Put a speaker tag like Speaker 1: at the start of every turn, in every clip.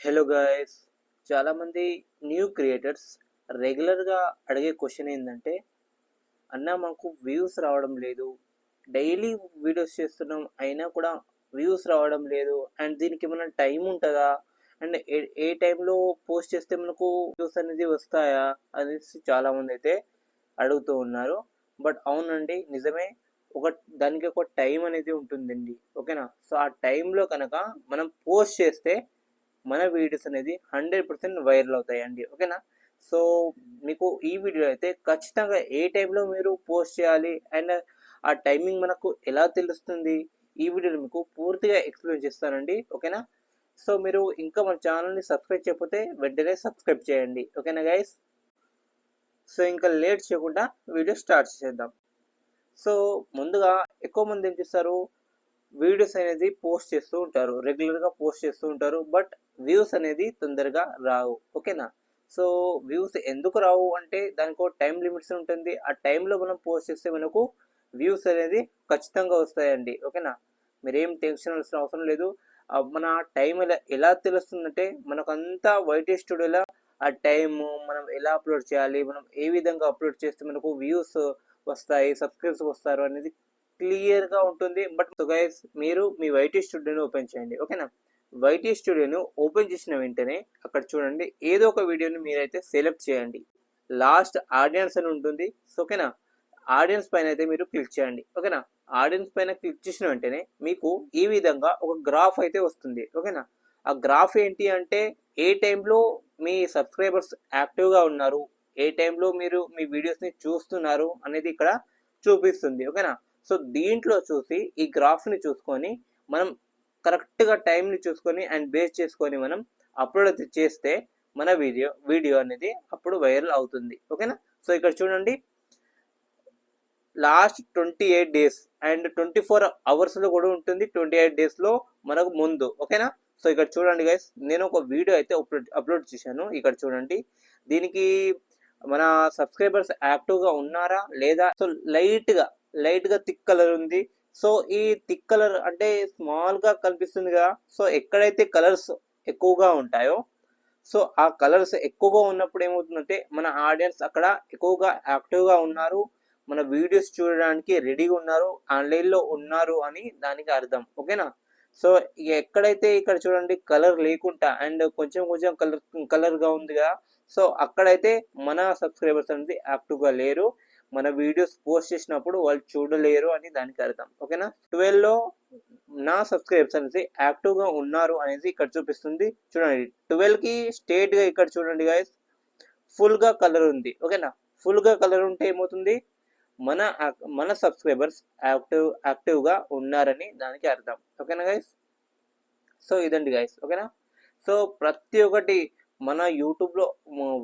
Speaker 1: Hello guys, చాలామంది new creators రెగ్యులర్గా అడిగే క్వశ్చన్ ఏంటంటే, అన్న మాకు వ్యూస్ రావడం లేదు, డైలీ వీడియోస్ చేస్తున్నాం అయినా కూడా వ్యూస్ రావడం లేదు, అండ్ దీనికి ఏమైనా టైం ఉంటుందా, అండ్ ఏ టైంలో పోస్ట్ చేస్తే మనకు వ్యూస్ అనేది వస్తాయా అనేసి చాలామంది అయితే అడుగుతూ ఉన్నారు. బట్ అవునండి, నిజమే. ఒక దానికి ఒక టైం అనేది ఉంటుందండి, ఓకేనా. సో ఆ టైంలో కనుక మనం పోస్ట్ చేస్తే మన వీడియోస్ అనేది 100% వైరల్ అవుతాయండి, ఓకేనా. సో మీకు ఈ వీడియో అయితే ఖచ్చితంగా ఏ టైంలో మీరు పోస్ట్ చేయాలి అండ్ ఆ టైమింగ్ మనకు ఎలా తెలుస్తుంది, ఈ వీడియోని మీకు పూర్తిగా ఎక్స్ప్లెయిన్ చేస్తానండి, ఓకేనా. సో మీరు ఇంకా మన ఛానల్ని సబ్స్క్రైబ్ చేయకపోతే వెంటనే సబ్స్క్రైబ్ చేయండి, ఓకేనా గైస్. సో ఇంకా లేట్ చేయకుండా వీడియో స్టార్ట్ చేద్దాం. సో ముందుగా ఎక్కువ మంది ఏం చేస్తారు, వీడియోస్ అనేది పోస్ట్ చేస్తూ ఉంటారు, రెగ్యులర్గా పోస్ట్ చేస్తూ ఉంటారు, బట్ వ్యూస్ అనేది తొందరగా రావు, ఓకేనా. సో వ్యూస్ ఎందుకు రావు అంటే దానికి ఒక టైం లిమిట్స్ ఉంటుంది. ఆ టైంలో మనం పోస్ట్ చేస్తే మనకు వ్యూస్ అనేది ఖచ్చితంగా వస్తాయండి, ఓకేనా. మీరేం టెన్షన్ అవ్వాల్సిన అవసరం లేదు. మన టైం ఎలా తెలుస్తుందంటే, మనకంతా వైటీ స్టూడియోలో ఆ టైము మనం ఎలా అప్లోడ్ చేయాలి, మనం ఏ విధంగా అప్లోడ్ చేస్తే మనకు వ్యూస్ వస్తాయి, సబ్స్క్రైబ్స్ వస్తారు అనేది క్లియర్గా ఉంటుంది. బట్ గైస్, మీరు మీ వైటీ స్టూడియోని ఓపెన్ చేయండి, ఓకేనా. వైటీ స్టూడియోను ఓపెన్ చేసిన వెంటనే అక్కడ చూడండి, ఏదో ఒక వీడియోని మీరైతే సెలెక్ట్ చేయండి. లాస్ట్ ఆడియన్స్ అని ఉంటుంది, ఓకేనా. ఆడియన్స్ పైన అయితే మీరు క్లిక్ చేయండి, ఓకేనా. ఆడియన్స్ పైన క్లిక్ చేసిన వెంటనే మీకు ఈ విధంగా ఒక గ్రాఫ్ అయితే వస్తుంది, ఓకేనా. ఆ గ్రాఫ్ ఏంటి అంటే, ఏ టైంలో మీ సబ్స్క్రైబర్స్ యాక్టివ్గా ఉన్నారు, ఏ టైంలో మీరు మీ వీడియోస్ని చూస్తున్నారు అనేది ఇక్కడ చూపిస్తుంది, ఓకేనా. సో దీంట్లో చూసి ఈ గ్రాఫ్ని చూసుకొని మనం కరెక్ట్గా టైంని చూసుకొని అండ్ బేస్ చేసుకొని మనం అప్లోడ్ చేస్తే మన వీడియో అనేది అప్పుడు వైరల్ అవుతుంది, ఓకేనా. సో ఇక్కడ చూడండి, లాస్ట్ 28 days అండ్ 24 hours కూడా ఉంటుంది, 28 daysలో మనకు ముందు, ఓకేనా. సో ఇక్కడ చూడండి గైస్, నేను ఒక వీడియో అయితే అప్లోడ్ చేశాను. ఇక్కడ చూడండి, దీనికి మన సబ్స్క్రైబర్స్ యాక్టివ్గా ఉన్నారా లేదా. సో లైట్గా థిక్ కలర్ ఉంది. సో ఈ థిక్ కలర్ అంటే స్మాల్గా కనిపిస్తుంది కదా. సో ఎక్కడైతే కలర్స్ ఎక్కువగా ఉంటాయో, సో ఆ కలర్స్ ఎక్కువగా ఉన్నప్పుడు ఏమవుతుందంటే మన ఆడియన్స్ అక్కడ ఎక్కువగా యాక్టివ్గా ఉన్నారు, మన వీడియోస్ చూడడానికి రెడీగా ఉన్నారు, ఆన్లైన్లో ఉన్నారు అని దానికి అర్థం, ఓకేనా. సో ఎక్కడైతే ఇక్కడ చూడండి కలర్ లేకుండా అండ్ కొంచెం కలర్గా ఉంది కదా, సో అక్కడైతే మన సబ్స్క్రైబర్స్ అనేది యాక్టివ్గా లేరు, మన వీడియోస్ పోస్ట్ చేసినప్పుడు వాళ్ళు చూడలేరు అని దానికి అర్థం, ఓకేనా. 12లో నా సబ్స్క్రైబర్స్ అనేది యాక్టివ్గా ఉన్నారు అనేది ఇక్కడ చూపిస్తుంది. చూడండి 12కి స్ట్రేట్గా ఇక్కడ చూడండి గాయస్, ఫుల్గా కలర్ ఉంది, ఓకేనా. ఫుల్గా కలర్ ఉంటే ఏమవుతుంది, మన సబ్స్క్రైబర్స్ యాక్టివ్గా ఉన్నారని దానికి అర్థం, ఓకేనా గైస్. సో ఇదండి గైస్, ఓకేనా. సో ప్రతి ఒక్కటి మన యూట్యూబ్లో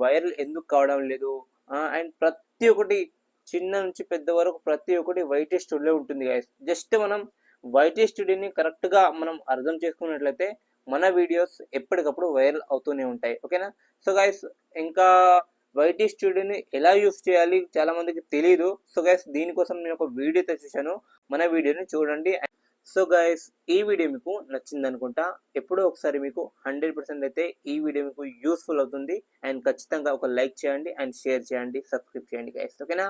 Speaker 1: వైరల్ ఎందుకు కావడం లేదు, అండ్ ప్రతి ఒక్కటి చిన్న నుంచి పెద్ద వరకు ప్రతి ఒక్కటి వైటీ స్టూడియో ఉంటుంది గైస్. జస్ట్ మనం వైటీ స్టూడియోని కరెక్ట్గా మనం అర్థం చేసుకున్నట్లయితే మన వీడియోస్ ఎప్పటికప్పుడు వైరల్ అవుతూనే ఉంటాయి, ఓకేనా. సో గైస్, ఇంకా వైటీ స్టూడియోని ఎలా యూస్ చేయాలి చాలా మందికి తెలియదు. సో గైస్, దీనికోసం నేను ఒక వీడియో అయితే చూశాను, మన వీడియోని చూడండి. సో గైస్, ఈ వీడియో మీకు నచ్చింది అనుకుంటా. ఎప్పుడో ఒకసారి మీకు 100% అయితే ఈ వీడియో మీకు యూస్ఫుల్ అవుతుంది. అండ్ ఖచ్చితంగా ఒక లైక్ చేయండి అండ్ షేర్ చేయండి, సబ్స్క్రైబ్ చేయండి గైస్, ఓకేనా.